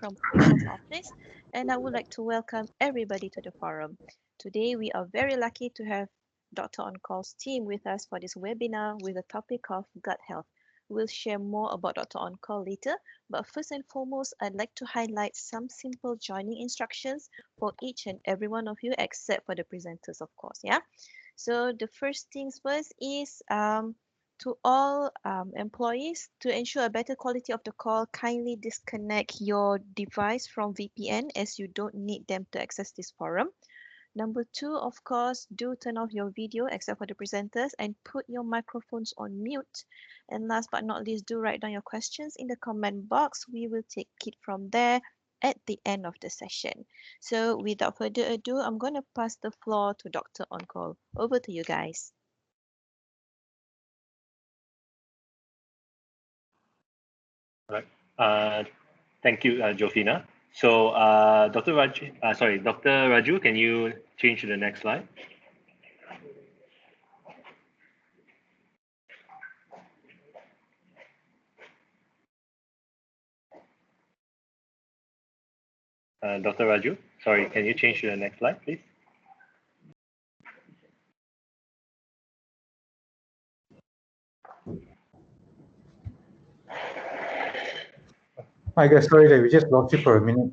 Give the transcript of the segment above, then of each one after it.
from THOMSON's office, and I would like to welcome everybody to the forum. Today, we are very lucky to have Dr. On Call's team with us for this webinar with the topic of gut health. We'll share more about Dr. On Call later, but first and foremost, I'd like to highlight some simple joining instructions for each and every one of you, except for the presenters, of course. Yeah. So the first things first is to all employees, to ensure a better quality of the call, kindly disconnect your device from VPN as you don't need them to access this forum. Number two, of course, do turn off your video except for the presenters and put your microphones on mute. And last but not least, do write down your questions in the comment box. We will take it from there at the end of the session. So without further ado, I'm going to pass the floor to Dr. On Call. Over to you guys. All right. Thank you, Jofina. So, Dr. Raju, can you change to the next slide? Dr. Raju, sorry, can you change to the next slide, please? I guess, sorry, we just lost you for a minute.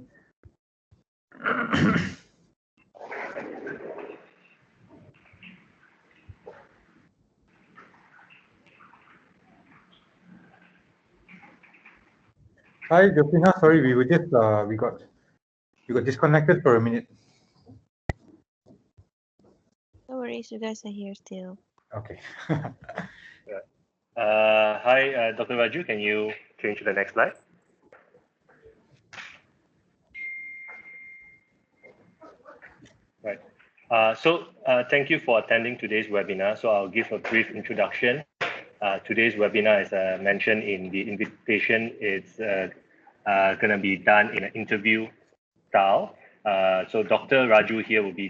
Hi, Jofina. Sorry, we were just we got disconnected for a minute. No worries, you guys are here still. Okay. Hi, Dr. Raju, can you change to the next slide? Right. Thank you for attending today's webinar. So I'll give a brief introduction. Today's webinar, as I mentioned in the invitation, it's going to be done in an interview style. So Dr. Raju here will be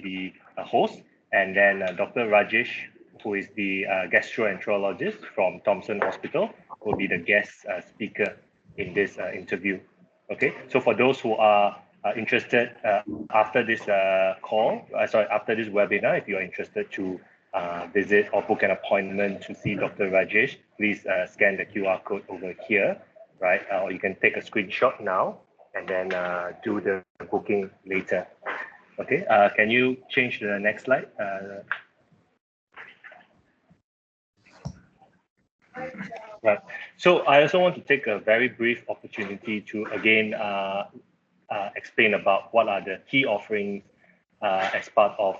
the host, and then Dr. Rajesh, who is the gastroenterologist from THOMSON Hospital, will be the guest speaker in this interview. Okay, so for those who are interested after this after this webinar, if you are interested to visit or book an appointment to see Dr. Rajesh, please scan the QR code over here, right? Or you can take a screenshot now and then do the booking later. Okay, can you change to the next slide? Right. So I also want to take a very brief opportunity to again explain about what are the key offerings as part of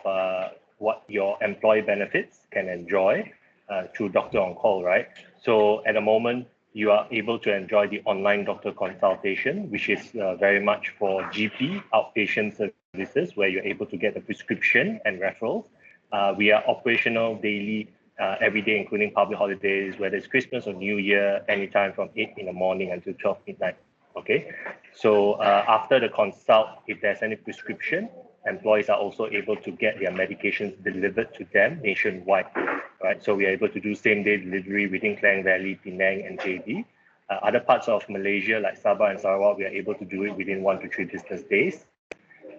what your employee benefits can enjoy through Doctor On Call, right? So at the moment, you are able to enjoy the online doctor consultation, which is very much for GP outpatient services, where you're able to get a prescription and referrals. We are operational daily every day, including public holidays, whether it's Christmas or New Year, anytime from 8 in the morning until 12 midnight. Okay, so after the consult, if there's any prescription, employees are also able to get their medications delivered to them nationwide, right? So we are able to do same-day delivery within Klang Valley, Penang, and JB. Other parts of Malaysia, like Sabah and Sarawak, we are able to do it within 1 to 3 business days.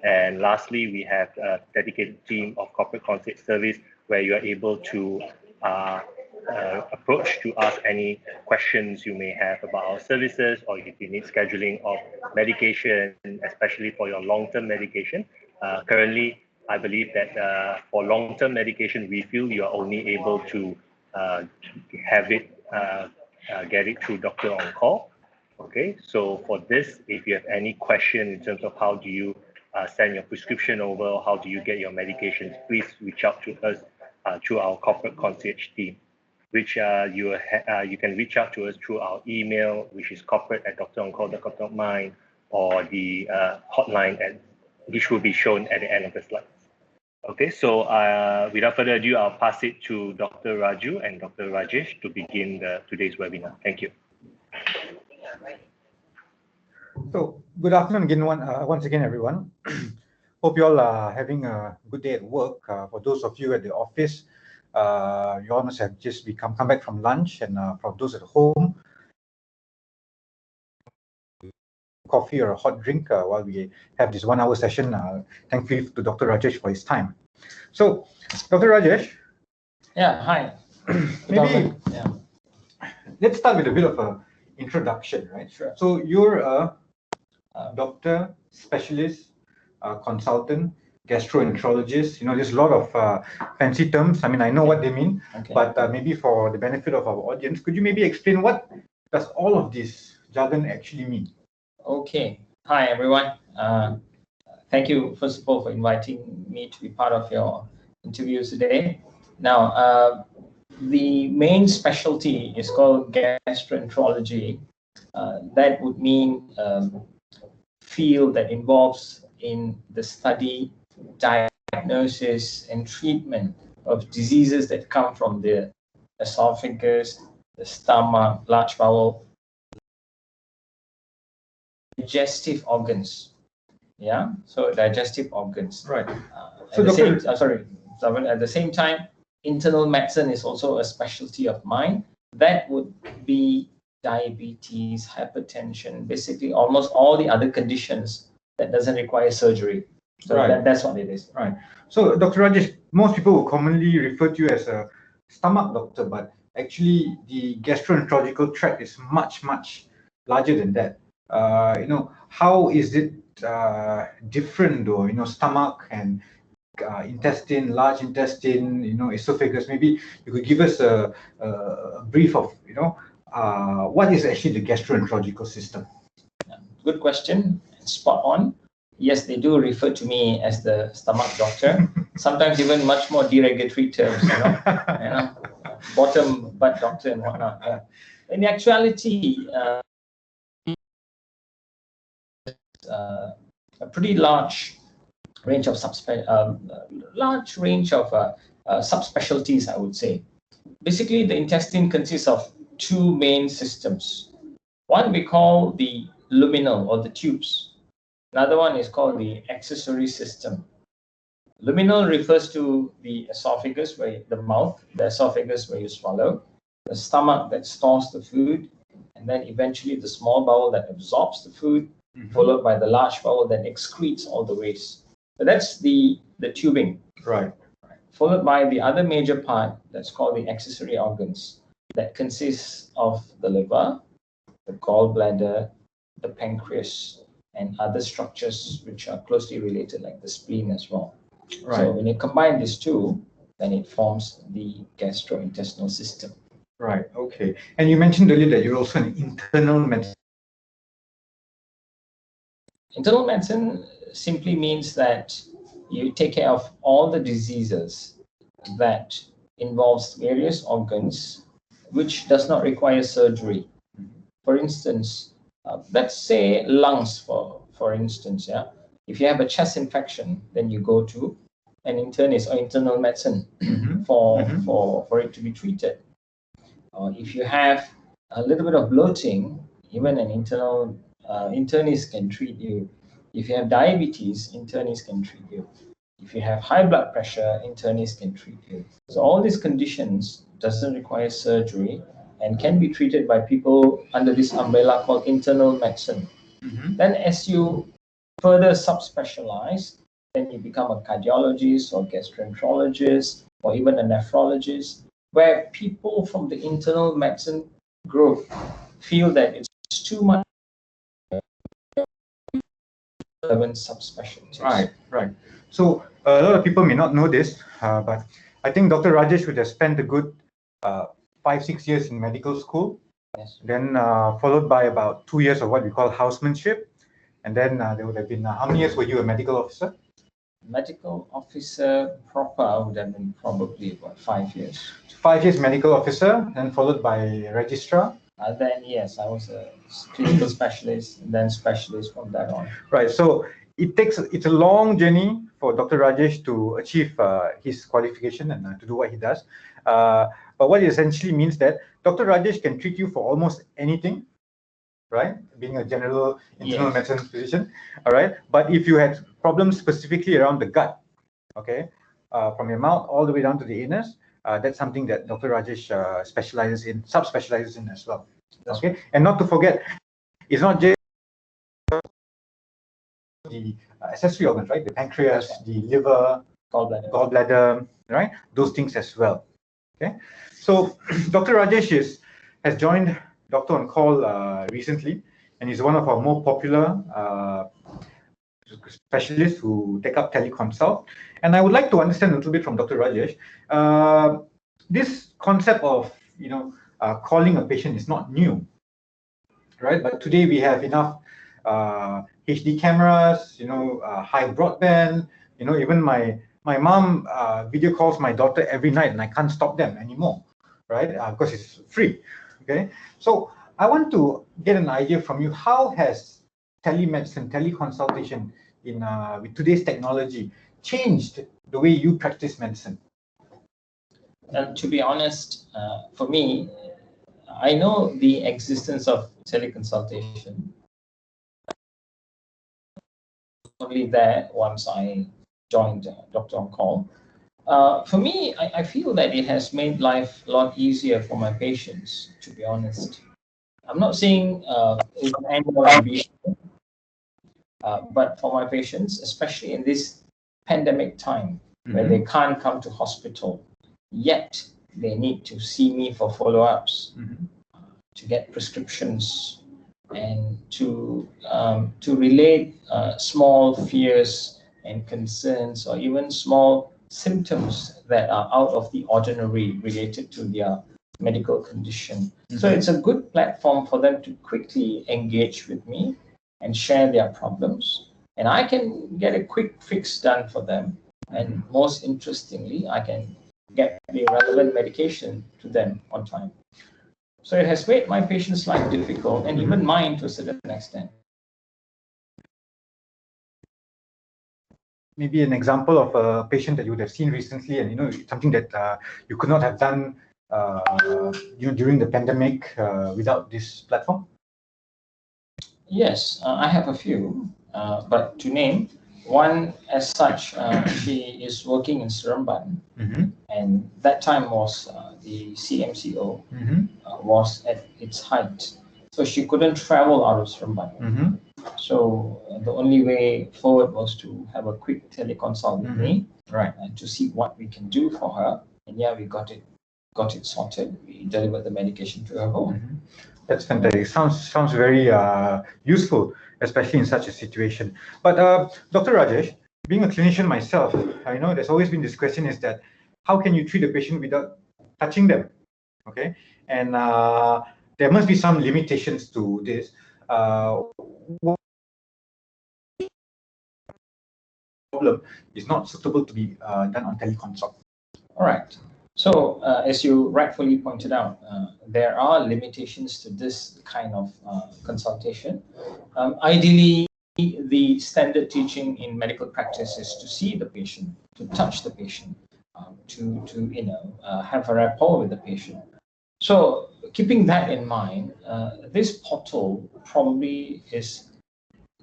And lastly, we have a dedicated team of corporate concierge service where you are able to approach to ask any questions you may have about our services, or if you need scheduling of medication, especially for your long-term medication. Currently, I believe that for long-term medication refill, you are only able to have it, get it through Doctor On Call. Okay, so for this, if you have any question in terms of how do you send your prescription over, or how do you get your medications, please reach out to us through our corporate concierge team, which you can reach out to us through our email, which is corporate@droncall.com.my, or the hotline, which will be shown at the end of the slides. Okay, so without further ado, I'll pass it to Dr. Raju and Dr. Rajesh to begin today's webinar. Thank you. So good afternoon again, once again, everyone. Hope you all are having a good day at work. For those of you at the office, you all must have just come back from lunch, and for those at home, coffee or a hot drink while we have this 1 hour session. Thankfully to Dr. Rajesh for his time. So, Dr. Rajesh. Yeah, hi. Maybe yeah. Let's start with a bit of an introduction, right? Sure. So you're a doctor, specialist, consultant, gastroenterologist. You know, there's a lot of fancy terms. I mean, I know what they mean, but maybe for the benefit of our audience, could you maybe explain what does all of this jargon actually mean? Okay. Hi, everyone. Thank you, first of all, for inviting me to be part of your interview today. Now, the main specialty is called gastroenterology. That would mean field that involves in the study, diagnosis, and treatment of diseases that come from the esophagus, the stomach, large bowel, digestive organs. Yeah, so digestive organs. Right. So at the same time, internal medicine is also a specialty of mine. That would be diabetes, hypertension, basically almost all the other conditions that doesn't require surgery. So that's what it is. Right. So, Dr. Rajesh, most people will commonly refer to you as a stomach doctor, but actually the gastroenterological tract is much, much larger than that. You know, how is it different though? You know, stomach and intestine, large intestine, you know, esophagus. Maybe you could give us a brief of, you know, what is actually the gastroenterological system? Good question. Spot on. Yes, they do refer to me as the stomach doctor. Sometimes even much more derogatory terms, you know, bottom butt doctor and whatnot. Yeah. In actuality, a pretty large range of subspecialties, I would say. Basically, the intestine consists of two main systems. One we call the luminal or the tubes. Another one is called the accessory system. Luminal refers to the esophagus, the esophagus where you swallow, the stomach that stores the food, and then eventually the small bowel that absorbs the food, followed by the large bowel that excretes all the waste. So that's the tubing. Right. Followed by the other major part that's called the accessory organs that consists of the liver, the gallbladder, the pancreas, and other structures which are closely related like the spleen as well. Right. So when you combine these two, then it forms the gastrointestinal system. Right, okay. And you mentioned earlier that you're also an internal medicine. Internal medicine simply means that you take care of all the diseases that involves various organs which does not require surgery. For instance, let's say lungs, for instance, yeah. If you have a chest infection, then you go to an internist or internal medicine for it to be treated. If you have a little bit of bloating, even an internist can treat you. If you have diabetes, internist can treat you. If you have high blood pressure, internist can treat you. So all these conditions doesn't require surgery and can be treated by people under this umbrella called internal medicine. Then as you further subspecialize, then you become a cardiologist or gastroenterologist or even a nephrologist, where people from the internal medicine group feel that it's too much 11 subspecialties. Right. So a lot of people may not know this, but I think Dr. Rajesh would have spent a good 5-6 years in medical school. Yes. Then followed by about 2 years of what we call housemanship. And then there would have been, how many years were you a medical officer? Medical officer proper would have been probably about 5 years. 5 years medical officer, then followed by registrar. Then yes, I was a clinical specialist, and then specialist from that on. Right. So it's a long journey for Dr. Rajesh to achieve his qualification and to do what he does. But what it essentially means that Dr. Rajesh can treat you for almost anything, right? Being a general internal medicine physician, all right? But if you had problems specifically around the gut, okay, from your mouth all the way down to the anus, that's something that Dr. Rajesh subspecializes in as well, okay? And not to forget, it's not just the accessory organs, right? The pancreas, the liver, gallbladder, right? Those things as well. Okay. So Dr. Rajesh has joined Doctor on Call recently, and he's one of our more popular specialists who take up teleconsult. And I would like to understand a little bit from Dr. Rajesh. This concept of calling a patient is not new, right? But today we have enough HD cameras, high broadband. Even my mom video calls my daughter every night, and I can't stop them anymore, right? Because it's free. Okay, so I want to get an idea from you. How has telemedicine, teleconsultation with today's technology changed the way you practice medicine? And to be honest, for me, I know the existence of teleconsultation only there once I joined Doctor on Call. For me, I feel that it has made life a lot easier for my patients, to be honest. I'm not saying it's an end all be, but for my patients, especially in this pandemic time, where they can't come to hospital, yet they need to see me for follow-ups, to get prescriptions, and to relate small fears and concerns, or even small symptoms that are out of the ordinary related to their medical condition. So it's a good platform for them to quickly engage with me and share their problems, and I can get a quick fix done for them. And most interestingly, I can get the relevant medication to them on time. So it has made my patient's life difficult, and even mine to a certain extent. Maybe an example of a patient that you would have seen recently, and something that you could not have done during the pandemic without this platform? Yes, I have a few, but to name one as such, she is working in Seremban, and that time was the CMCO was at its height, so she couldn't travel out of Seremban. So the only way forward was to have a quick teleconsult with me, right, and to see what we can do for her. And yeah, we got it sorted. We delivered the medication to her home. That's fantastic. Sounds very useful, especially in such a situation. But Dr. Rajesh, being a clinician myself, I know there's always been this question: is that how can you treat a patient without touching them? Okay, and there must be some limitations to this. Problem is not suitable to be done on teleconsult. All right. So as you rightfully pointed out, there are limitations to this kind of consultation. Ideally, the standard teaching in medical practice is to see the patient, to touch the patient, to have a rapport with the patient. So keeping that in mind, this portal probably is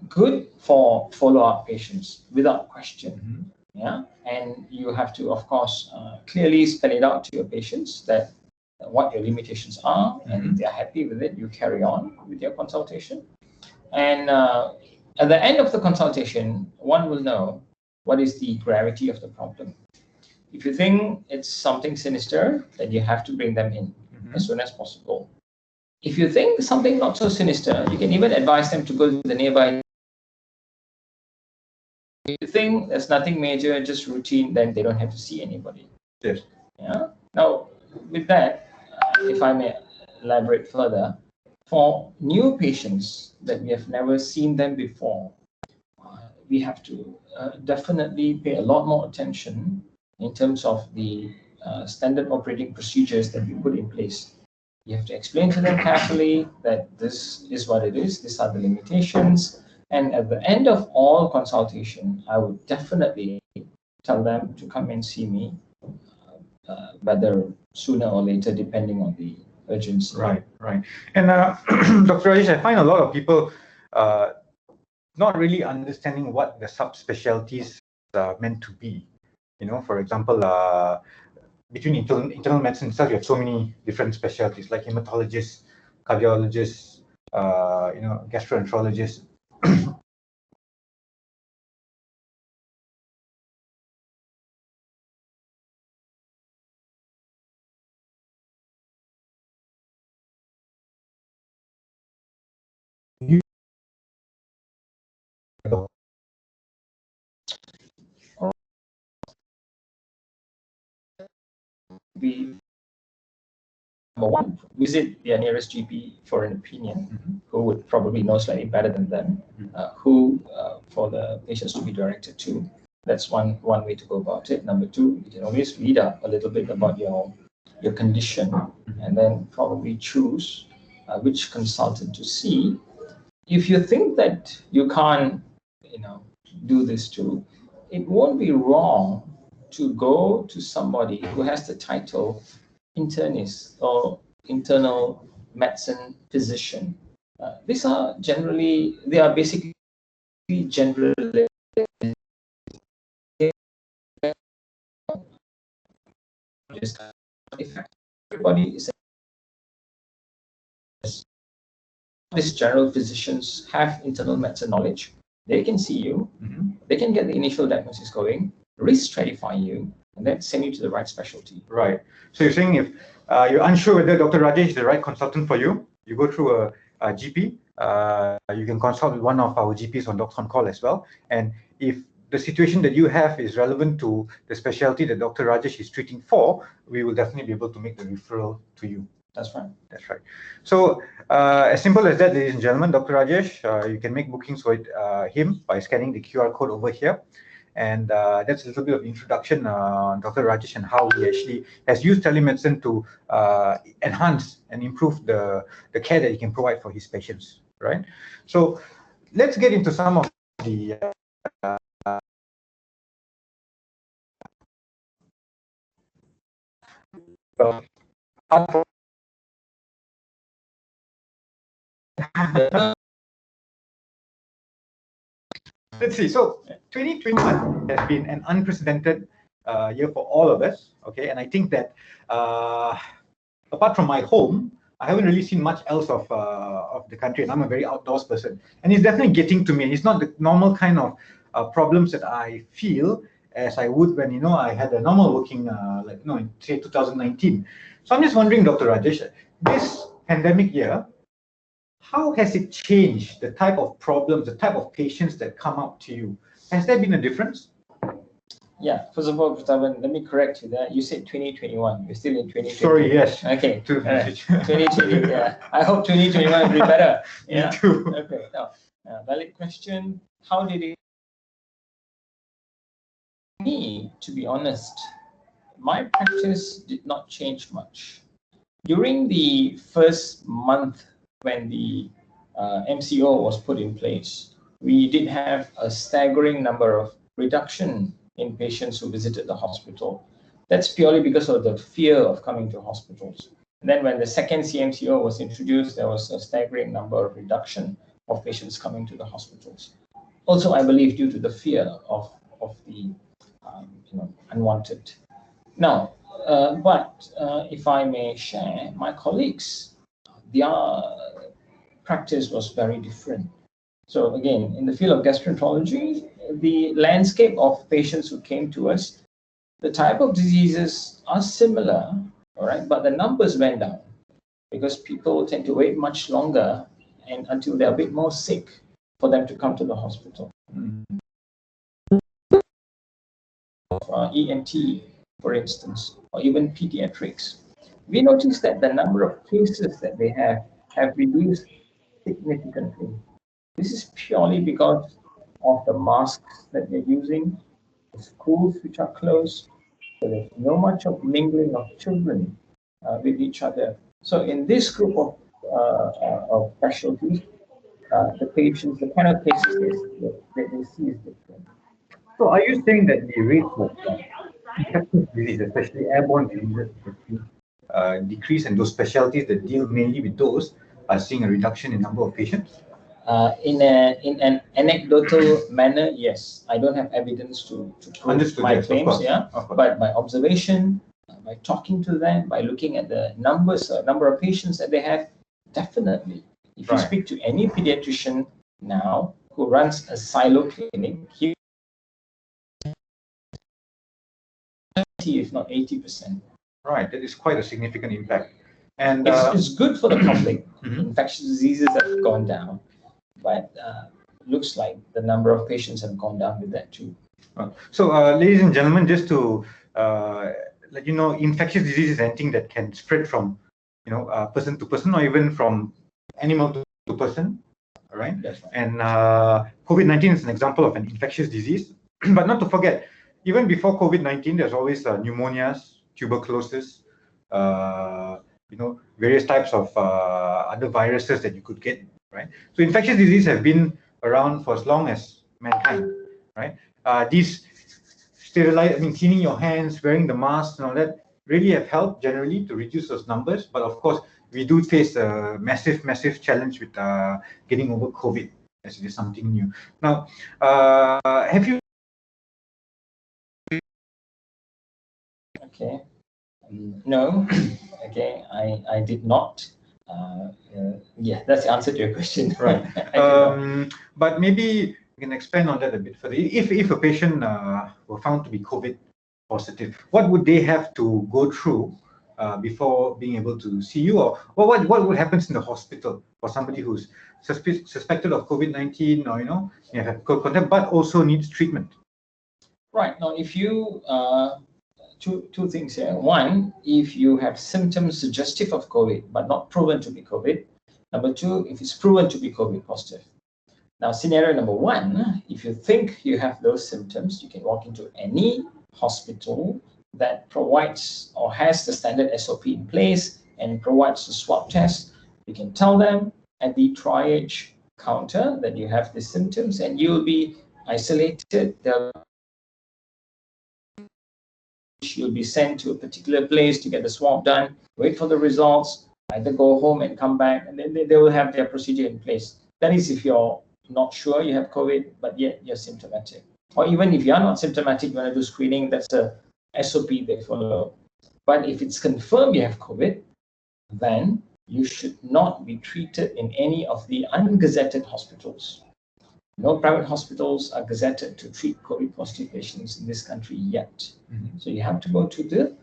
good for follow-up patients without question. Yeah, and you have to, of course, clearly spell it out to your patients that what your limitations are, and if they're happy with it, you carry on with your consultation. And at the end of the consultation, one will know what is the gravity of the problem. If you think it's something sinister, then you have to bring them in as soon as possible. If you think something not so sinister, you can even advise them to go to the nearby. If you think there's nothing major, just routine, then they don't have to see anybody. Yes. Yeah. Now, with that, if I may elaborate further, for new patients that we have never seen them before, we have to definitely pay a lot more attention in terms of the standard operating procedures that we put in place. You have to explain to them carefully that this is what it is, these are the limitations. And at the end of all consultation, I would definitely tell them to come and see me, whether sooner or later, depending on the urgency. Right. And Dr. Rajesh, I find a lot of people not really understanding what the subspecialties are meant to be. For example, between internal medicine itself, you have so many different specialties like hematologists, cardiologists, gastroenterologists. number one, visit their nearest GP for an opinion, who would probably know slightly better than them, who for the patients to be directed to. That's one way to go about it. Number two, you can always read up a little bit about your condition, and then probably choose which consultant to see. If you think that you can't, do this too, it won't be wrong to go to somebody who has the title internist or internal medicine physician. These are basically general. Everybody is. These general physicians have internal medicine knowledge. They can see you, they can get the initial diagnosis going, risk stratify you, and then send you to the right specialty. Right. So you're saying if you're unsure whether Dr. Rajesh is the right consultant for you, you go through a GP. You can consult with one of our GPs on Docs on Call as well. And if the situation that you have is relevant to the specialty that Dr. Rajesh is treating for, we will definitely be able to make the referral to you. That's right. That's right. So as simple as that, ladies and gentlemen, Dr. Rajesh, you can make bookings with him by scanning the QR code over here. And that's a little bit of introduction on Dr. Rajesh and how he actually has used telemedicine to enhance and improve the care that he can provide for his patients, right? So let's get into some of the let's see. So 2021 has been an unprecedented year for all of us. Okay, and I think that apart from my home, I haven't really seen much else of the country, and I'm a very outdoors person. And it's definitely getting to me. It's not the normal kind of problems that I feel as I would when I had a normal working in say 2019. So I'm just wondering, Dr. Rajesh, this pandemic year, how has it changed the type of problems, the type of patients that come up to you? Has there been a difference? Yeah, first of all, Pratapan, let me correct you there. You said 2021. We're still in 2020. Sorry, yes. Okay. 2020, yeah. I hope 2021 will be better. Yeah. Me too. Okay. Now, valid question. How did it? Me, to be honest, my practice did not change much. During the first month when the MCO was put in place, we did have a staggering number of reduction in patients who visited the hospital. That's purely because of the fear of coming to hospitals. And then when the second CMCO was introduced, there was a staggering number of reduction of patients coming to the hospitals. Also, I believe due to the fear of the unwanted. Now, but if I may share, my colleagues, their practice was very different. So again, in the field of gastroenterology, the landscape of patients who came to us, the type of diseases are similar, all right, but the numbers went down because people tend to wait much longer and until they're a bit more sick for them to come to the hospital. ENT, for instance, or even pediatrics, we noticed that the number of cases that they have reduced significantly. This is purely because of the masks that they're using, the schools which are closed, so there's no much of mingling of children with each other. So in this group of specialties, the patients, the kind of cases that they see is different. So are you saying that the rates of infectious diseases, especially airborne diseases, decrease, and those specialties that deal mainly with those are seeing a reduction in number of patients? In an anecdotal manner, yes. I don't have evidence to prove my claims, but by observation, by talking to them, by looking at the number of patients that they have, definitely. If you speak to any pediatrician now who runs a silo clinic, he if not 80%. Right, that is quite a significant impact. And it's good for the public. Infectious diseases have gone down, but looks like the number of patients have gone down with that too. So, ladies and gentlemen, just to let you know, infectious disease is anything that can spread from person to person, or even from animal to person, right? That's right. And COVID-19 is an example of an infectious disease. But not to forget, even before COVID-19, there's always pneumonias, tuberculosis, various types of other viruses that you could get, right? So infectious disease have been around for as long as mankind, right? These cleaning your hands, wearing the masks and all that really have helped generally to reduce those numbers. But of course, we do face a massive challenge with getting over COVID, as it is something new. Now, have you? Okay. No. Okay. I did not. Yeah, that's the answer to your question. Right. But maybe you can expand on that a bit further. If a patient were found to be COVID positive, what would they have to go through before being able to see you, or what would happen in the hospital for somebody who's suspected of COVID-19, or you have contact but also needs treatment? Right. Now, if you two things here. One, if you have symptoms suggestive of COVID but not proven to be COVID. Number two, if it's proven to be COVID positive. Now, scenario number one, if you think you have those symptoms, you can walk into any hospital that provides or has the standard SOP in place and provides the swab test. You can tell them at the triage counter that you have the symptoms, and you'll be isolated. You'll be sent to a particular place to get the swab done, wait for the results, either go home and come back, and then they will have their procedure in place. That is if you're not sure you have COVID, but yet you're symptomatic. Or even if you're not symptomatic, you want to do screening, that's a SOP they follow. But if it's confirmed you have COVID, then you should not be treated in any of the ungazetted hospitals. No private hospitals are gazetted to treat COVID positive patients in this country yet. Mm-hmm. So you have to go to the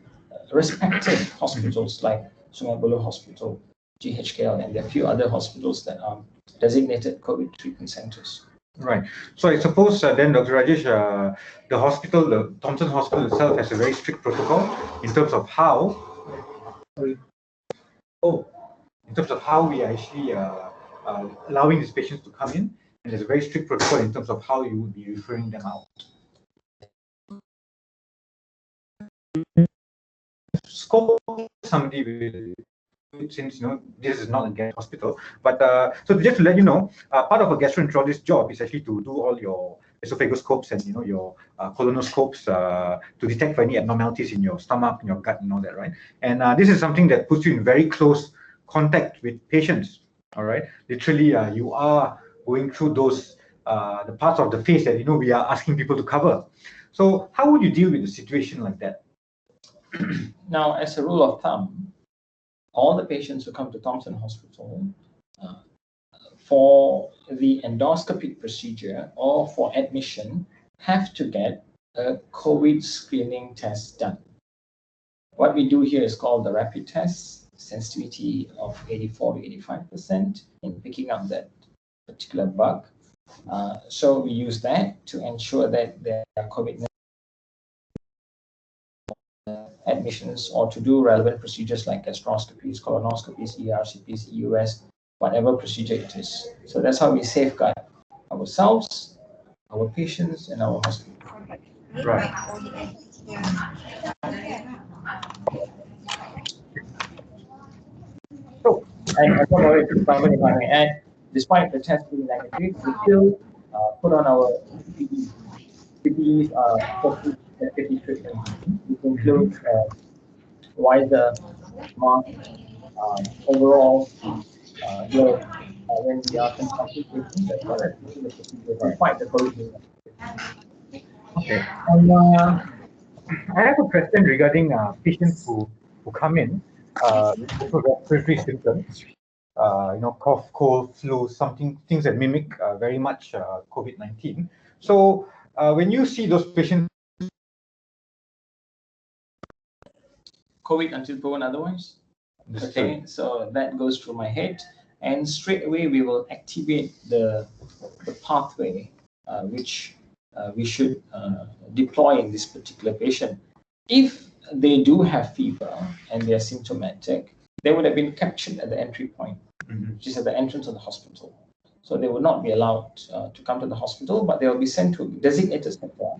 respected hospitals like Sungai Buloh Hospital, GHKL, and there are a few other hospitals that are designated COVID treatment centers. Right. So I suppose then, Dr. Rajesh, the hospital, the Thomson Hospital itself, has a very strict protocol in terms of how. In terms of how we are actually allowing these patients to come in, and there's a very strict protocol in terms of how you would be referring them out. Scope somebody will, since this is not a gas hospital, but so just to let you know, part of a gastroenterologist's job is actually to do all your esophagoscopes and your colonoscopes to detect for any abnormalities in your stomach, in your gut, and all that, right? And this is something that puts you in very close contact with patients. All right, literally, you are going through those the parts of the face that we are asking people to cover. So how would you deal with a situation like that? Now, as a rule of thumb, all the patients who come to Thomson Hospital for the endoscopic procedure or for admission have to get a COVID screening test done. What we do here is called the rapid test, sensitivity of 84 to 85% in picking up that particular bug. So we use that to ensure that there are COVID admissions or to do relevant procedures like gastroscopies, colonoscopies, ERCPs, EUS, whatever procedure it is. So that's how we safeguard ourselves, our patients, and our hospital. Right. So, and I don't know if somebody might add, despite the test being negative, we still put on our PPEs for safety treatment. This includes wider mask, overall gloves when we are consulting patients, as well as the procedure to fight the COVID. Okay. And I have a question regarding patients who come in with respiratory symptoms, cough, cold, flu, things that mimic very much COVID-19. So when you see those patients, COVID until proven otherwise. Okay, so that goes through my head, and straight away we will activate the pathway which we should deploy in this particular patient. If they do have fever and they are symptomatic, they would have been captured at the entry point, which is at the entrance of the hospital. So they will not be allowed to come to the hospital, but they will be sent to designated center.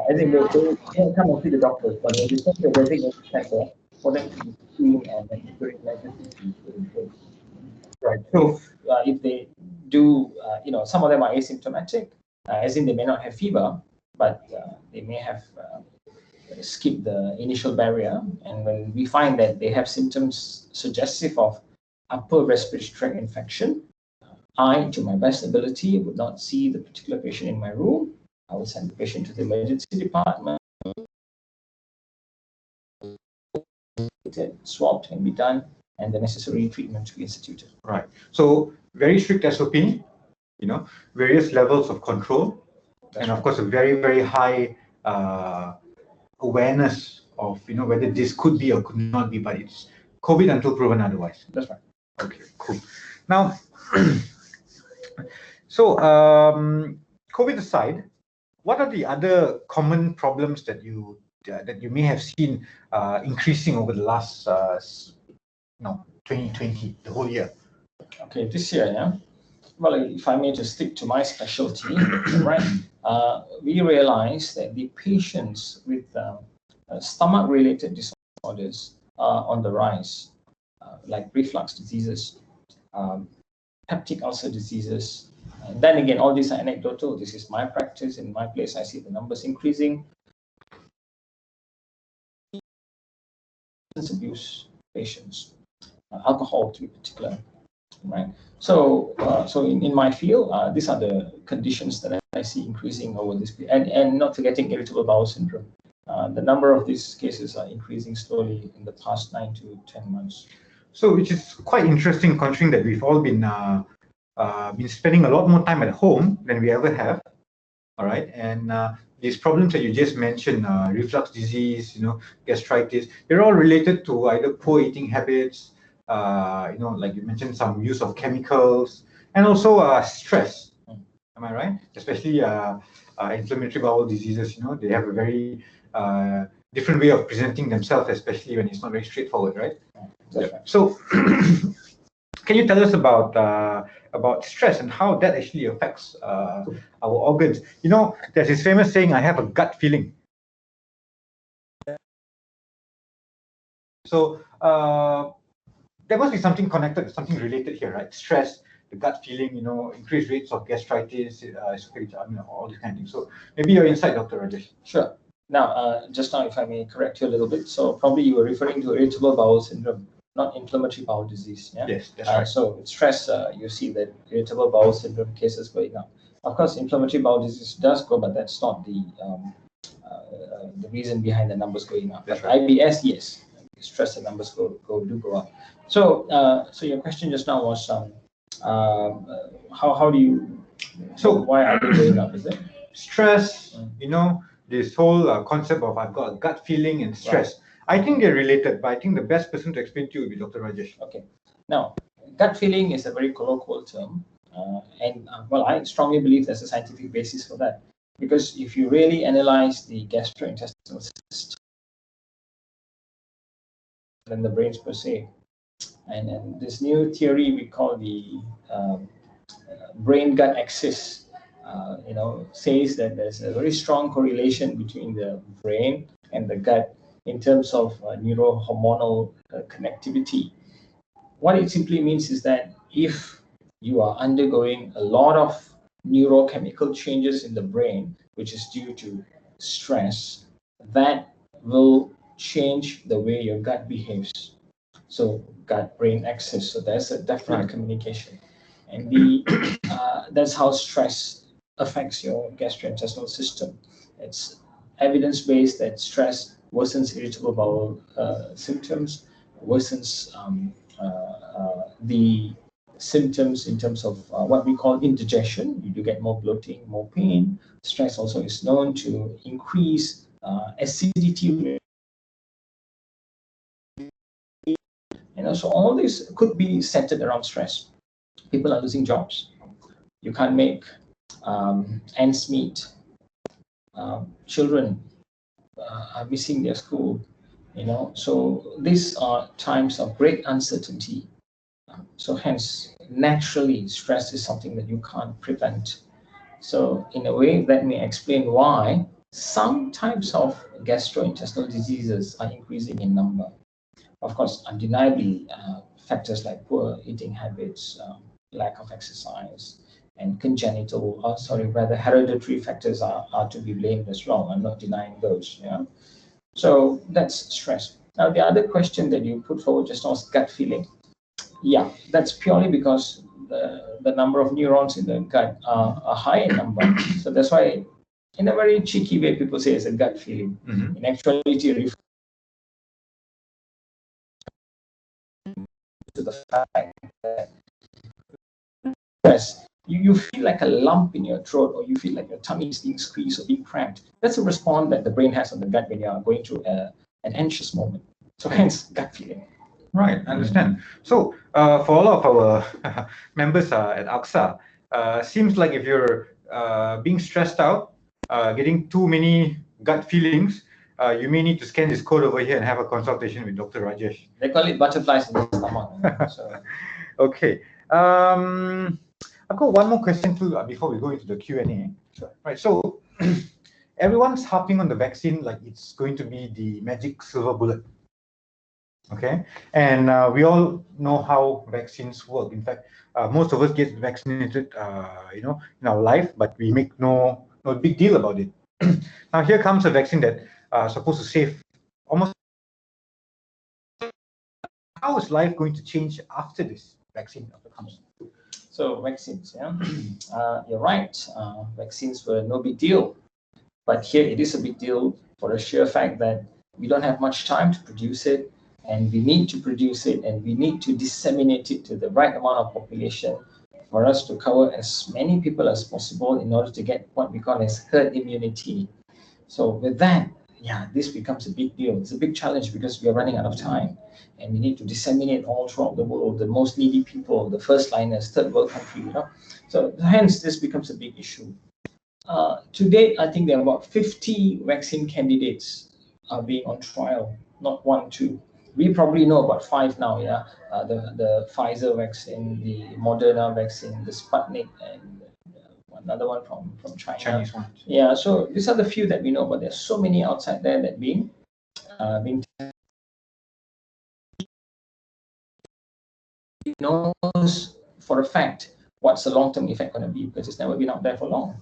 I think they won't come and see the doctors, but they'll be sent to a designated center for them to be seen and during emergency. Right. So if they do, some of them are asymptomatic, as in they may not have fever, but they may have skipped the initial barrier. And when we find that they have symptoms suggestive of upper respiratory tract infection, I, to my best ability, would not see the particular patient in my room. I will send the patient to the emergency department. Swab can be done, and the necessary treatment to be instituted. Right. So very strict SOP, various levels of control, and of course a very, very high awareness of whether this could be or could not be, but it's COVID until proven otherwise. That's right. Okay, cool. Now, so COVID aside, what are the other common problems that you may have seen increasing over the last 2020, the whole year? Okay, this year, yeah. Well, if I may just stick to my specialty, right? We realized that the patients with stomach-related disorders are on the rise, like reflux diseases, peptic ulcer diseases. And then again, all these are anecdotal. This is my practice. In my place, I see the numbers increasing. Abuse patients, alcohol to be particular, right? So, in my field, these are the conditions that I see increasing over this period, and not forgetting irritable bowel syndrome. The number of these cases are increasing slowly in the past 9 to 10 months. So, which is quite interesting, considering that we've all been spending a lot more time at home than we ever have. All right, and these problems that you just mentioned, reflux disease, gastritis, they're all related to either poor eating habits, like you mentioned, some use of chemicals, and also stress. Am I right? Especially inflammatory bowel diseases, they have a very different way of presenting themselves, especially when it's not very straightforward, right? That's right. So, can you tell us about stress and how that actually affects our organs? There's this famous saying, "I have a gut feeling." So there must be something connected, something related here, right? Stress, the gut feeling, increased rates of gastritis, all these kind of things. So maybe your insight, Dr. Rajesh. Sure. Now, just now, if I may correct you a little bit, so probably you were referring to irritable bowel syndrome, not inflammatory bowel disease. Yeah? Yes, that's right. So with stress, you see that irritable bowel syndrome cases going up. Of course, inflammatory bowel disease does go, but that's not the reason behind the numbers going up. That's but right. IBS, yes, stress and numbers do go up. So, so your question just now was how do you? So why are they going up? Is it stress? This whole concept of I've got a gut feeling and stress. Right. I think they're related, but I think the best person to explain to you would be Dr. Rajesh. Okay. Now, gut feeling is a very colloquial term, and I strongly believe there's a scientific basis for that. Because if you really analyze the gastrointestinal system and the brains per se, and this new theory we call the brain-gut axis, says that there's a very strong correlation between the brain and the gut in terms of neurohormonal connectivity. What it simply means is that if you are undergoing a lot of neurochemical changes in the brain, which is due to stress, that will change the way your gut behaves. So gut-brain axis. So there's a definite communication, and that's how stress affects your gastrointestinal system. It's evidence-based that stress worsens irritable bowel symptoms, worsens the symptoms in terms of what we call indigestion. You do get more bloating, more pain. Stress also is known to increase acidity. So all this could be centered around stress. People are losing jobs. You can't make ends meet. Children are missing their school. So these are times of great uncertainty. So hence, naturally, stress is something that you can't prevent. So in a way, that may explain why some types of gastrointestinal diseases are increasing in number. Of course, undeniably, factors like poor eating habits, lack of exercise, and hereditary factors are to be blamed as well. I'm not denying those. Yeah. So that's stress. Now, the other question that you put forward just now is gut feeling. Yeah, that's purely because the number of neurons in the gut are high in number. So that's why, in a very cheeky way, people say it's a gut feeling. Mm-hmm. In actuality, it refers to the fact that stress, you feel like a lump in your throat, or you feel like your tummy is being squeezed or being cramped. That's a response that the brain has on the gut when you are going through an anxious moment. So hence, gut feeling. Right, understand. So for all of our members at AXA, seems like if you're being stressed out, getting too many gut feelings, you may need to scan this code over here and have a consultation with Dr. Rajesh. They call it butterflies in the stomach. So. Okay. I've got one more question too before we go into the Q&A. Sure. Right. So everyone's harping on the vaccine like it's going to be the magic silver bullet. Okay, and we all know how vaccines work. In fact, most of us get vaccinated, in our life, but we make no big deal about it. Now here comes a vaccine that supposed to save almost. How is life going to change after this vaccine comes? So vaccines, yeah, you're right. Vaccines were no big deal, but here it is a big deal for a sheer fact that we don't have much time to produce it, and we need to produce it, and we need to disseminate it to the right amount of population for us to cover as many people as possible in order to get what we call as herd immunity. So with that, yeah, this becomes a big deal. It's a big challenge because we are running out of time, and we need to disseminate all throughout the world, the most needy people, the first liners, third world country, So hence, this becomes a big issue. To date, I think there are about 50 vaccine candidates are being on trial, not 1, 2. We probably know about 5 now, yeah. The Pfizer vaccine, the Moderna vaccine, the Sputnik, and another one from China. Chinese ones. Yeah, so these are the few that we know, but there's so many outside there that being knows for a fact what's the long-term effect going to be, because it's never been out there for long.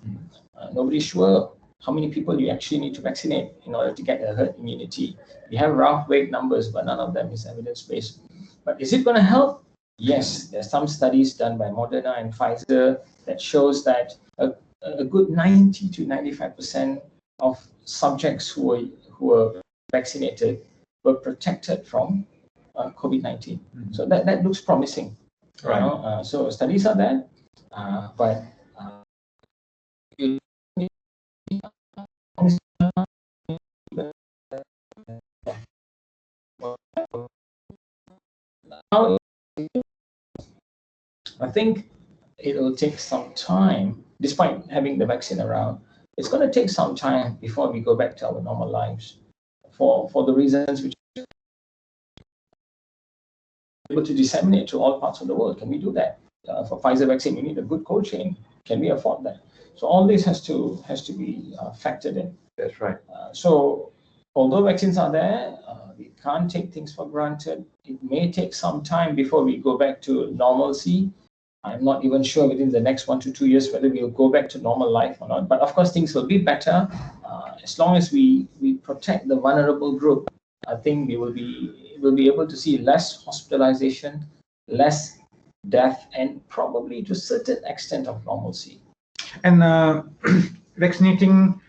Nobody's sure how many people you actually need to vaccinate in order to get a herd immunity. We have rough weight numbers, but none of them is evidence-based. But is it going to help? Yes, there's some studies done by Moderna and Pfizer that shows that a good 90 to 95% of subjects who were vaccinated were protected from COVID-19. Mm-hmm. So that looks promising. Right. So studies are there, but I think it will take some time, despite having the vaccine around. It's going to take some time before we go back to our normal lives, for the reasons which are able to disseminate to all parts of the world. Can we do that? For Pfizer vaccine, we need a good cold chain. Can we afford that? So all this has to be factored in. That's right. So although vaccines are there, we can't take things for granted. It may take some time before we go back to normalcy. I'm not even sure within the next 1 to 2 years whether we'll go back to normal life or not. But of course, things will be better as long as we protect the vulnerable group. I think we will be able to see less hospitalization, less death, and probably to a certain extent of normalcy. And vaccinating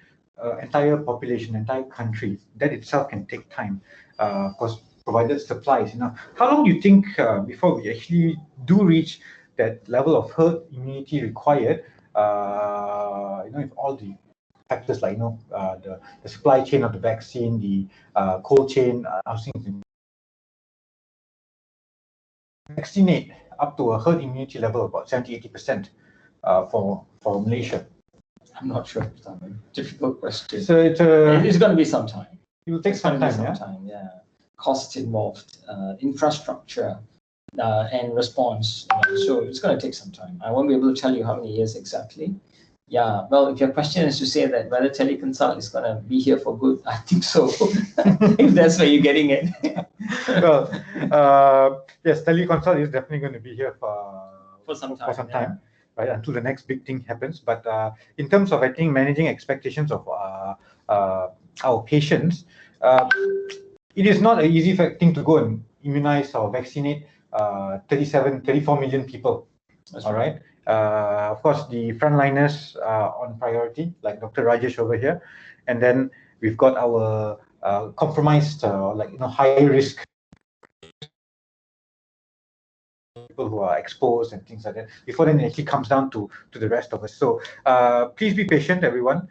entire population, entire countries, that itself can take time. Of course, provided supplies. How long do you think before we actually do reach that level of herd immunity required? If all the factors like the supply chain of the vaccine, the cold chain, I was thinking vaccinate up to a herd immunity level of about 70-80% for Malaysia. I'm not sure. It's a difficult question. So it's going to be some time. It will take some time. Yeah. costs involved, infrastructure, and response. So it's going to take some time. I won't be able to tell you how many years exactly. Yeah, well, if your question is to say that whether teleconsult is going to be here for good, I think so, if that's where you're getting it. Well, yes, teleconsult is definitely going to be here For some time. Yeah. Right, until the next big thing happens. But in terms of, I think, managing expectations of our patients, it is not an easy thing to go and immunize or vaccinate 34 million people. That's all right. Of course, the frontliners are on priority, like Dr. Rajesh over here, and then we've got our compromised, high risk people who are exposed and things like that. Before then, it actually comes down to the rest of us. So please be patient, everyone.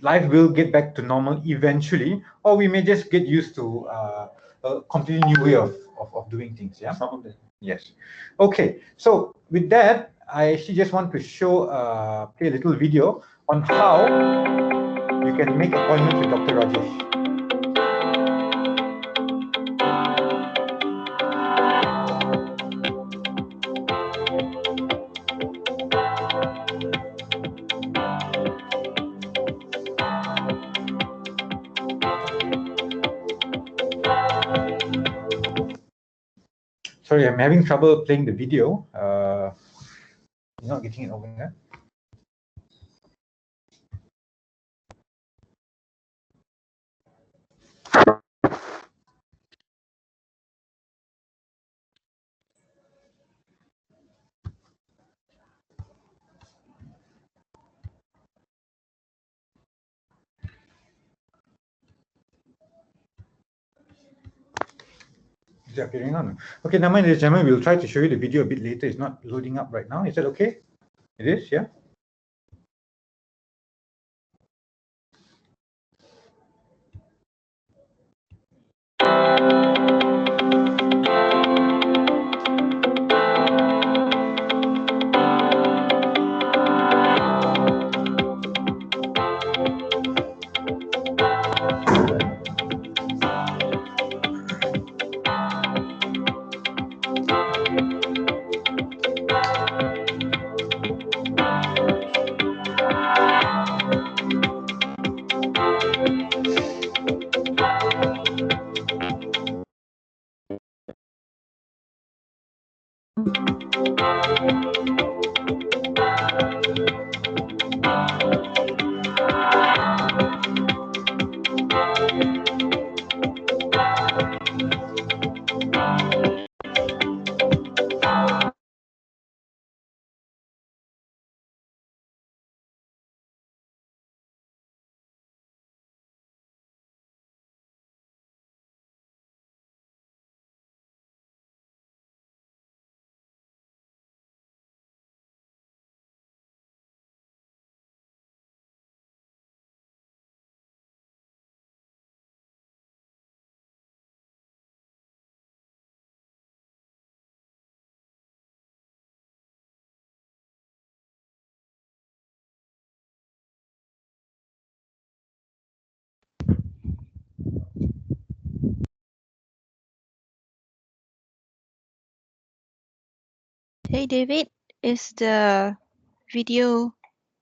Life will get back to normal eventually, or we may just get used to a completely new way of doing things. Yeah. Yes. Okay. So with that, I actually just want to show play a little video on how you can make appointments with Dr. Rajesh. Sorry, I'm having trouble playing the video. Not getting it over there. Is it appearing on? Okay, now, ladies and gentlemen, we'll try to show you the video a bit later. It's not loading up right now. Is that okay? It is, yeah? Hey, David, is the video,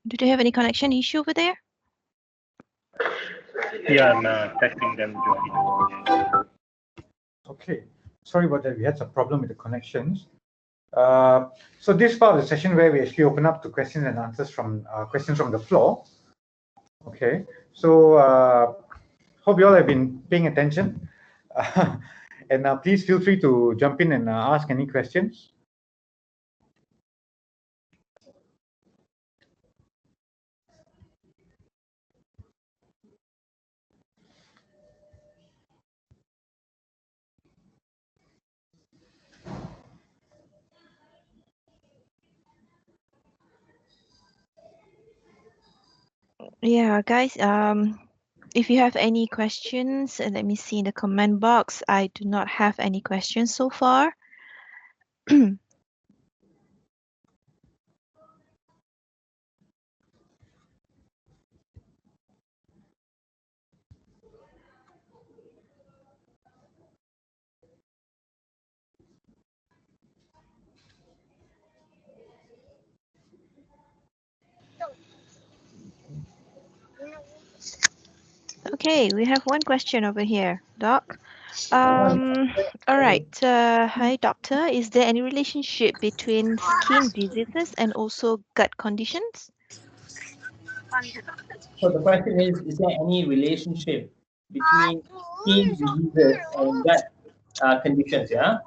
do they have any connection issue over there? Yeah, I'm testing them. Okay, sorry about that. We had some problem with the connections. So this part of the session where we actually open up to questions and answers from questions from the floor. Okay, so hope you all have been paying attention. And please feel free to jump in and ask any questions. Yeah, guys, if you have any questions, let me see in the comment box. I do not have any questions so far. Okay, we have one question over here, Doc. All right. Hi, doctor. Is there any relationship between skin diseases and also gut conditions? So the question is there any relationship between skin diseases and gut conditions? Yeah.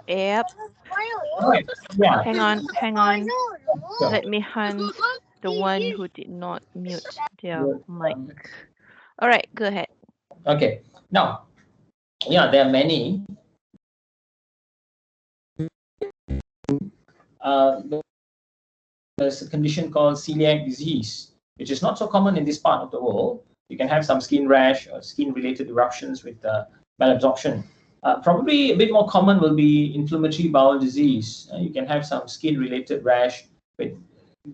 Yep. All right. Yeah. Hang on, hang on. Sure. Let me hunt the one who did not mute their Good. mic. All right, go ahead. Okay. Now, yeah, there are many. There's a condition called celiac disease, which is not so common in this part of the world. You can have some skin rash or skin-related eruptions with malabsorption. Probably a bit more common will be inflammatory bowel disease. You can have some skin-related rash with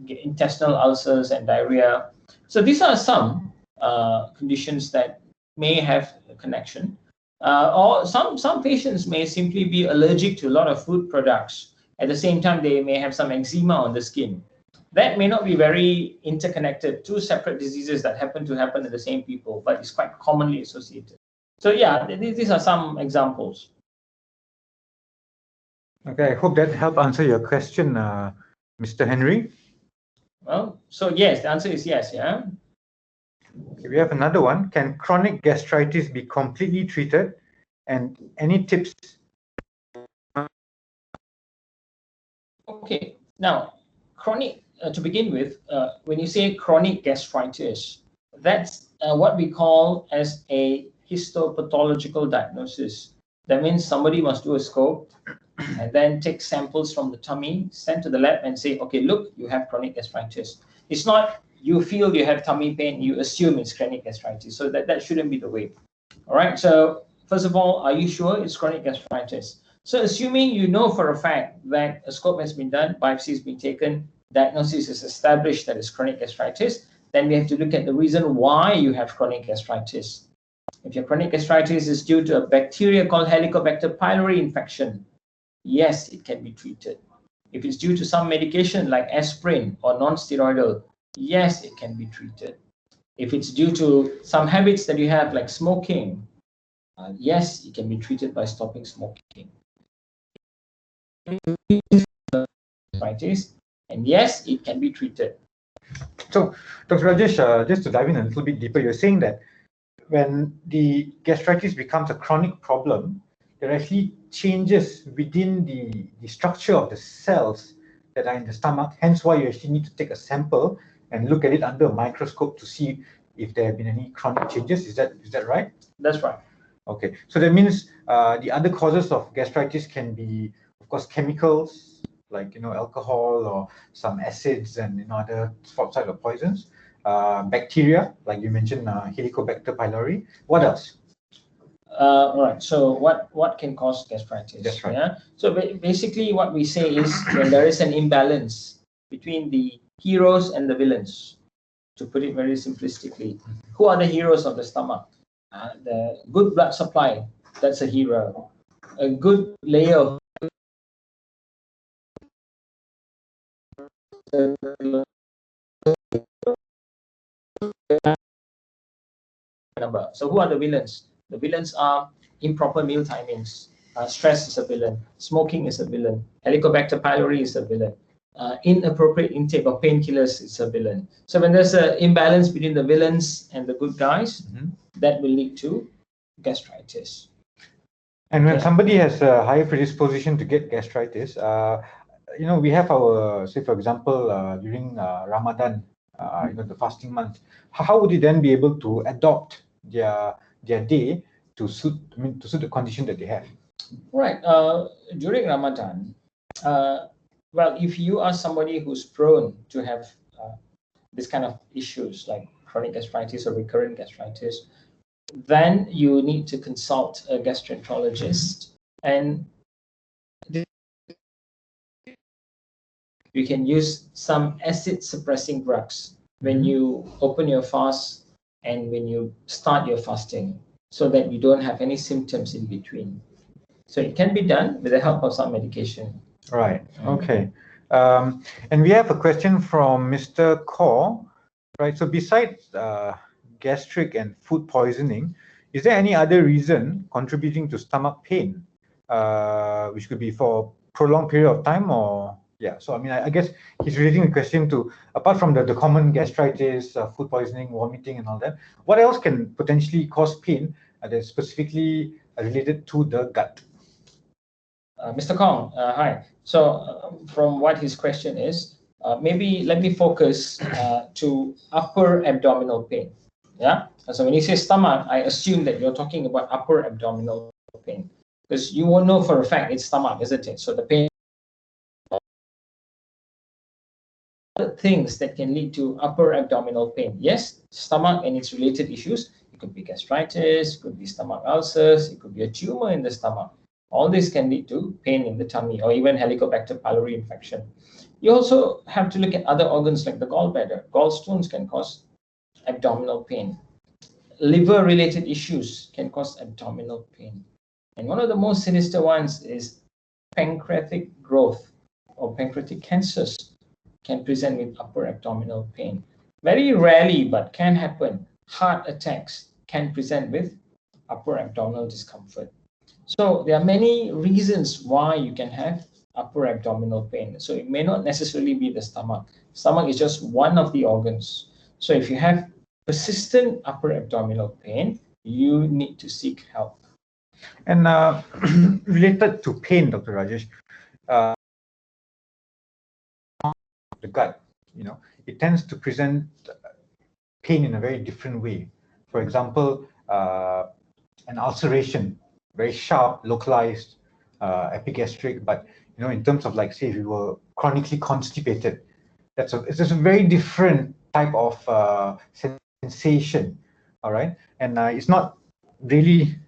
intestinal ulcers and diarrhea. So these are some conditions that may have a connection. Or some patients may simply be allergic to a lot of food products. At the same time, they may have some eczema on the skin. That may not be very interconnected, two separate diseases that happen in the same people, but it's quite commonly associated. So yeah, these are some examples. Okay, I hope that helped answer your question, Mr. Henry. Well, so yes, the answer is yes, yeah. Okay, we have another one. Can chronic gastritis be completely treated? And any tips? Okay, now chronic, to begin with, when you say chronic gastritis, that's what we call as a histopathological diagnosis. That means somebody must do a scope and then take samples from the tummy, send to the lab and say, okay, look, you have chronic gastritis. It's not you feel you have tummy pain, you assume it's chronic gastritis. So that shouldn't be the way. All right, so first of all, are you sure it's chronic gastritis? So assuming you know for a fact that a scope has been done, biopsy has been taken, diagnosis is established that it's chronic gastritis, then we have to look at the reason why you have chronic gastritis. If your chronic gastritis is due to a bacteria called Helicobacter pylori infection, yes, it can be treated. If it's due to some medication like aspirin or non-steroidal, yes, it can be treated. If it's due to some habits that you have like smoking, yes, it can be treated by stopping smoking. And yes, it can be treated. So, Dr. Rajesh, just to dive in a little bit deeper, you're saying that when the gastritis becomes a chronic problem, there are actually changes within the structure of the cells that are in the stomach, hence why you actually need to take a sample and look at it under a microscope to see if there have been any chronic changes. Is that right? That's right. Okay, so that means the other causes of gastritis can be, of course, chemicals like alcohol or some acids and other outside of poisons. Bacteria, like you mentioned, Helicobacter pylori. What else? All right. So what can cause gastritis? That's right. Yeah. So basically, what we say is when there is an imbalance between the heroes and the villains. To put it very simplistically, who are the heroes of the stomach? The good blood supply, that's a hero. A good layer of number. So who are the villains? The villains are improper meal timings. Stress is a villain. Smoking is a villain. Helicobacter pylori is a villain. Inappropriate intake of painkillers is a villain. So when there's an imbalance between the villains and the good guys, that will lead to gastritis. And when somebody has a higher predisposition to get gastritis, we have our, say for example, during Ramadan, the fasting month, how would you then be able to adopt their day to suit the condition that they have? Right. During Ramadan, well, if you are somebody who's prone to have this kind of issues like chronic gastritis or recurrent gastritis, then you need to consult a gastroenterologist. And you can use some acid suppressing drugs when you open your fast and when you start your fasting, so that you don't have any symptoms in between. So it can be done with the help of some medication. Right. Okay. And we have a question from Mr. Kaur. Right. So besides gastric and food poisoning, is there any other reason contributing to stomach pain, which could be for prolonged period of time? Or yeah, so I mean, I guess he's relating the question to, apart from the common gastritis, food poisoning, vomiting and all that, what else can potentially cause pain that's specifically related to the gut? Mr. Kong, hi. So from what his question is, maybe let me focus to upper abdominal pain. Yeah. So when you say stomach, I assume that you're talking about upper abdominal pain, because you won't know for a fact it's stomach, isn't it? So the pain, things that can lead to upper abdominal pain. Yes, stomach and its related issues. It could be gastritis, it could be stomach ulcers, it could be a tumor in the stomach. All this can lead to pain in the tummy, or even Helicobacter pylori infection. You also have to look at other organs like the gallbladder. Gallstones can cause abdominal pain. Liver-related issues can cause abdominal pain. And one of the most sinister ones is pancreatic growth or pancreatic cancers can present with upper abdominal pain. Very rarely, but can happen, heart attacks can present with upper abdominal discomfort. So there are many reasons why you can have upper abdominal pain. So it may not necessarily be the stomach. Stomach is just one of the organs. So if you have persistent upper abdominal pain, you need to seek help. And related to pain, Dr. Rajesh, the gut, it tends to present pain in a very different way. For example, an ulceration, very sharp, localized, epigastric, but in terms of, like, say, if you were chronically constipated, it's a very different type of sensation. All right, and it's not really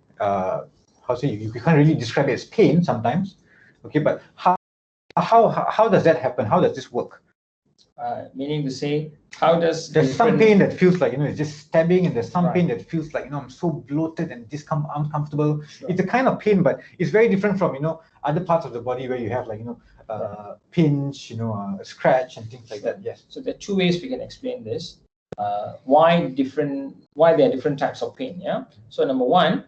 you can't really describe it as pain sometimes. Okay, but how does that happen? How does this work? Meaning to say, how does there's some pain that feels like it's just stabbing, and there's some pain that feels like I'm so bloated and uncomfortable. Sure. It's a kind of pain, but it's very different from other parts of the body where you have like pinch, scratch and things like that. Yes. So there are two ways we can explain this. Why there are different types of pain. Yeah. So number one,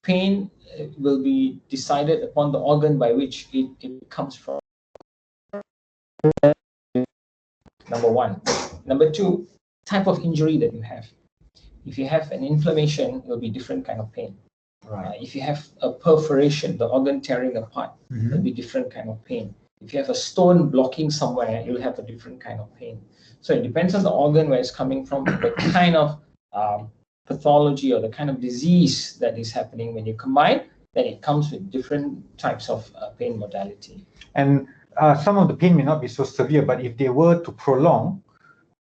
pain will be decided upon the organ by which it comes from. Number one. Number two, type of injury that you have. If you have an inflammation, it will be different kind of pain. Right. If you have a perforation, the organ tearing apart, it will be different kind of pain. If you have a stone blocking somewhere, you'll have a different kind of pain. So it depends on the organ where it's coming from, the kind of pathology or the kind of disease that is happening. When you combine, then it comes with different types of pain modality. And some of the pain may not be so severe, but if they were to prolong,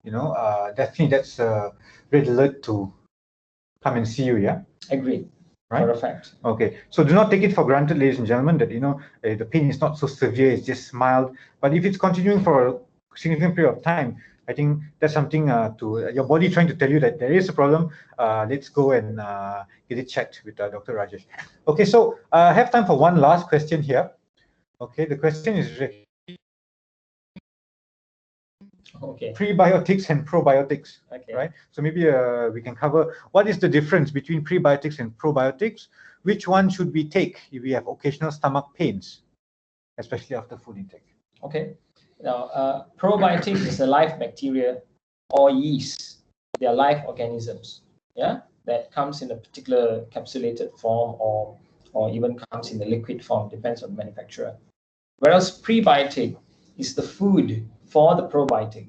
definitely that's a red alert to come and see you. Yeah. Agreed. Right. For a fact. Okay. So do not take it for granted, ladies and gentlemen, that the pain is not so severe; it's just mild. But if it's continuing for a significant period of time, I think that's something to your body trying to tell you that there is a problem. Let's go and get it checked with Dr. Rajesh. Okay. So I have time for one last question here. Okay. The question is prebiotics and probiotics. Okay. Right. So maybe we can cover what is the difference between prebiotics and probiotics. Which one should we take if we have occasional stomach pains, especially after food intake? Okay. Now, probiotics is a live bacteria or yeast. They are live organisms. Yeah, that comes in a particular capsulated form or even comes in the liquid form. Depends on the manufacturer. Whereas prebiotic is the food for the probiotic.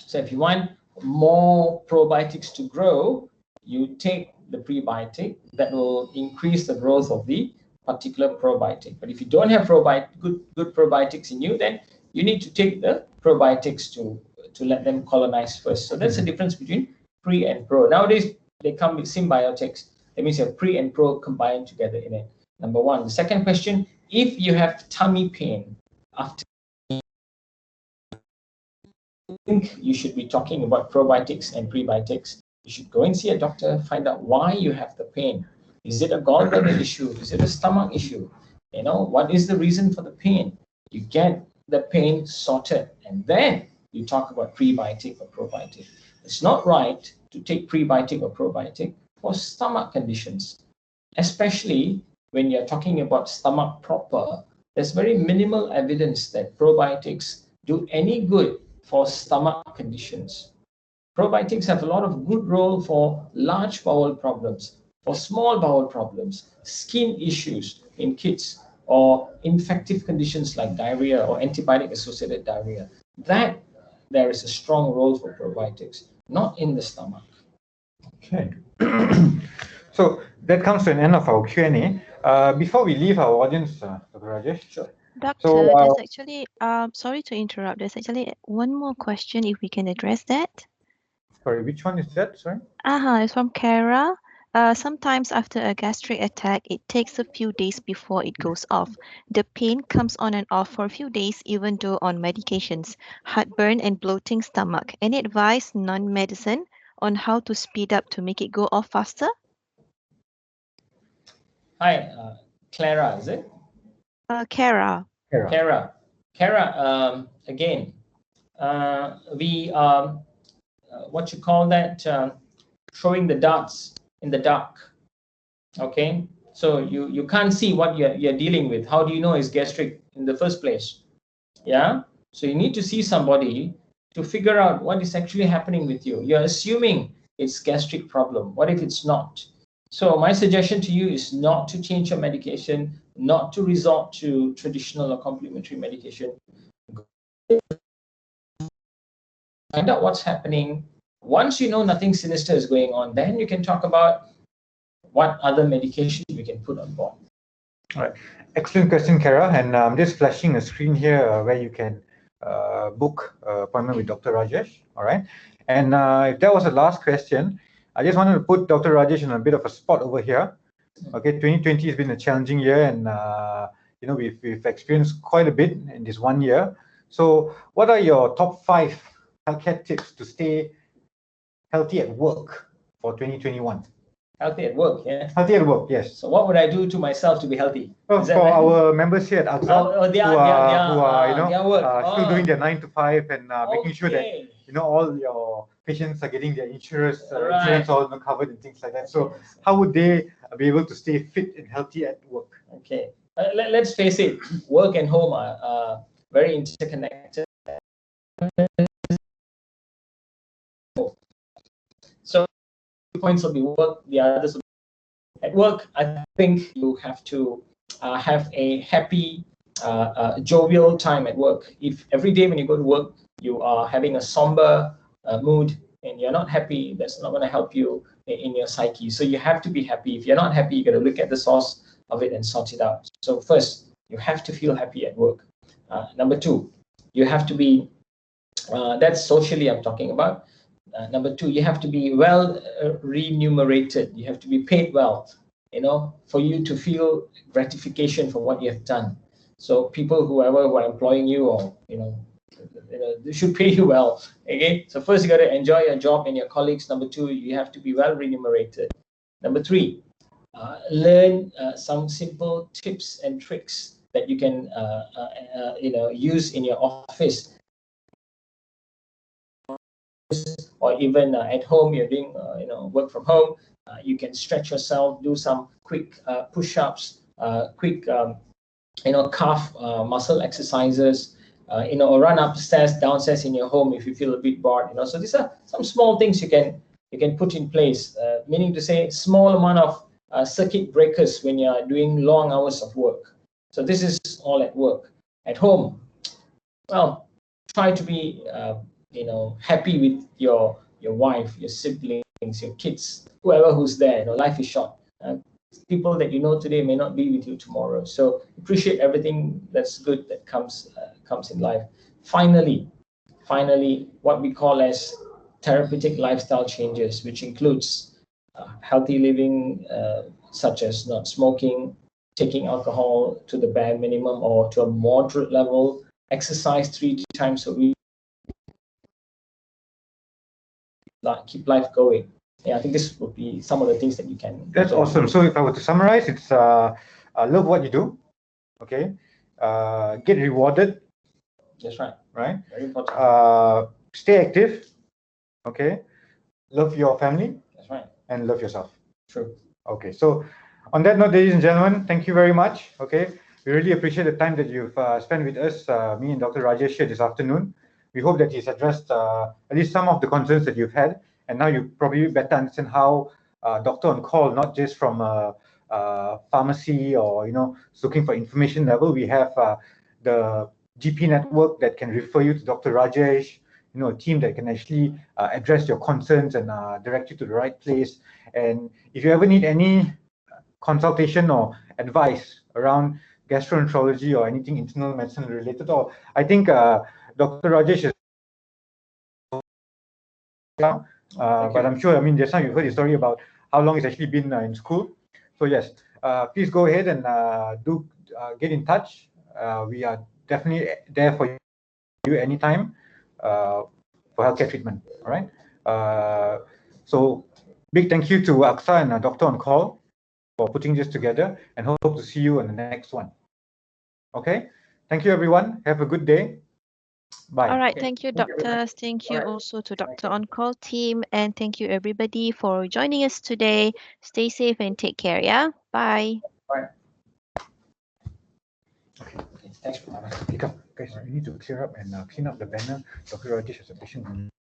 So if you want more probiotics to grow, you take the prebiotic that will increase the growth of the particular probiotic. But if you don't have good probiotics in you, then you need to take the probiotics to let them colonize first. So that's the difference between pre and pro. Nowadays, they come with symbiotics. That means you have pre and pro combined together in it. Number one. The second question, if you have tummy pain after, I think you should be talking about probiotics and prebiotics. You should go and see a doctor, find out why you have the pain. Is it a gallbladder issue? Is it a stomach issue? What is the reason for the pain? You get the pain sorted, and then you talk about prebiotic or probiotic. It's not right to take prebiotic or probiotic for stomach conditions, especially when you're talking about stomach proper. There's very minimal evidence that probiotics do any good for stomach conditions. Probiotics have a lot of good role for large bowel problems, for small bowel problems, skin issues in kids, or infective conditions like diarrhea or antibiotic-associated diarrhea. That there is a strong role for probiotics, not in the stomach. Okay. So that comes to an end of our Q&A. Before we leave our audience, Dr. Rajesh. Sure. Doctor, there's actually, sorry to interrupt, there's actually one more question if we can address that. Sorry, which one is that? Sorry. It's from Kara. Sometimes after a gastric attack, it takes a few days before it goes off. The pain comes on and off for a few days, even though on medications. Heartburn and bloating stomach. Any advice, non-medicine, on how to speed up to make it go off faster? Hi, Clara, is it? Kara. Kara, again, we are, what you call that, throwing the darts in the dark. Okay, so you can't see what you're dealing with. How do you know it's gastric in the first place? Yeah, so you need to see somebody to figure out what is actually happening with you. You're assuming it's gastric problem. What if it's not? So my suggestion to you is not to change your medication, not to resort to traditional or complementary medication. Find out what's happening. Once you know nothing sinister is going on, then you can talk about what other medication we can put on board. All right. Excellent question, Kara. And I'm just flashing a screen here where you can book an appointment with Dr. Rajesh. All right. And if that was the last question, I just wanted to put Dr. Rajesh in a bit of a spot over here. Okay, 2020 has been a challenging year, and you know, we've experienced quite a bit in this 1 year. So what are your top 5 healthcare tips to stay healthy at work for 2021? Healthy at work, yeah. Healthy at work, yes. So what would I do to myself to be healthy? Well, for our members here at AXA, who are you know, still doing their 9 to 5 and making sure that you know all your patients are getting their insurance all covered and things like that. So how would they be able to stay fit and healthy at work? Okay, let's face it, work and home are very interconnected. So points will be work, the others will be at work. I think you have to have a happy, jovial time at work. If every day when you go to work, you are having a somber mood and you're not happy, that's not going to help you in your psyche. So you have to be happy. If you're not happy, you got to look at the source of it and sort it out. So first, you have to feel happy at work. Number 2, you have to be, that's socially I'm talking about. Number 2, you have to be well remunerated. You have to be paid well, you know, for you to feel gratification for what you have done. So people, whoever who are employing you, or you know, they should pay you well. Okay, so first you got to enjoy your job and your colleagues. Number 2, you have to be well remunerated. Number 3, learn some simple tips and tricks that you can you know, use in your office, or even at home. You're doing you know, work from home. You can stretch yourself, do some quick push-ups, quick you know, calf muscle exercises. You know, or run upstairs, downstairs in your home if you feel a bit bored. You know, so these are some small things you can put in place. Meaning to say, small amount of circuit breakers when you are doing long hours of work. So this is all at work. At home, well, try to be you know, happy with your wife, your siblings, your kids, whoever who's there. You know, life is short. People that you know today may not be with you tomorrow. So appreciate everything that's good that comes in life. Finally, what we call as therapeutic lifestyle changes, which includes healthy living, such as not smoking, taking alcohol to the bare minimum or to a moderate level, exercise 3 times a week, keep life going. Yeah, I think this would be some of the things that you can. That's awesome. So if I were to summarize, it's love what you do, okay? Get rewarded. That's right. Right. Very important. Stay active, okay? love your family. That's right. And love yourself. True. Okay, so on that note, ladies and gentlemen, thank you very much. Okay, we really appreciate the time that you've spent with us, me and Dr. Rajesh here this afternoon. We hope that he's addressed at least some of the concerns that you've had, and now you probably better understand how doctor on call, not just from a pharmacy or looking for information level. We have the GP network that can refer you to Dr. Rajesh. A team that can actually address your concerns and direct you to the right place. And if you ever need any consultation or advice around gastroenterology or anything internal medicine related, or I think Dr. Rajesh is but I'm sure, just now you heard his story about how long he's actually been in school. So yes, please go ahead and do get in touch. We are definitely there for you anytime for healthcare treatment. All right. So big thank you to AXA and Doctor on Call for putting this together, and hope to see you on the next one. Okay. Thank you, everyone. Have a good day. Bye. All right. Thank you, doctors. Thank you also to Dr. On Call team. And thank you, everybody, for joining us today. Stay safe and take care. Yeah. Bye. Bye. Okay. Thanks for guys, we need to clear up and clean up the banner. Dr. Rajesh as a patient.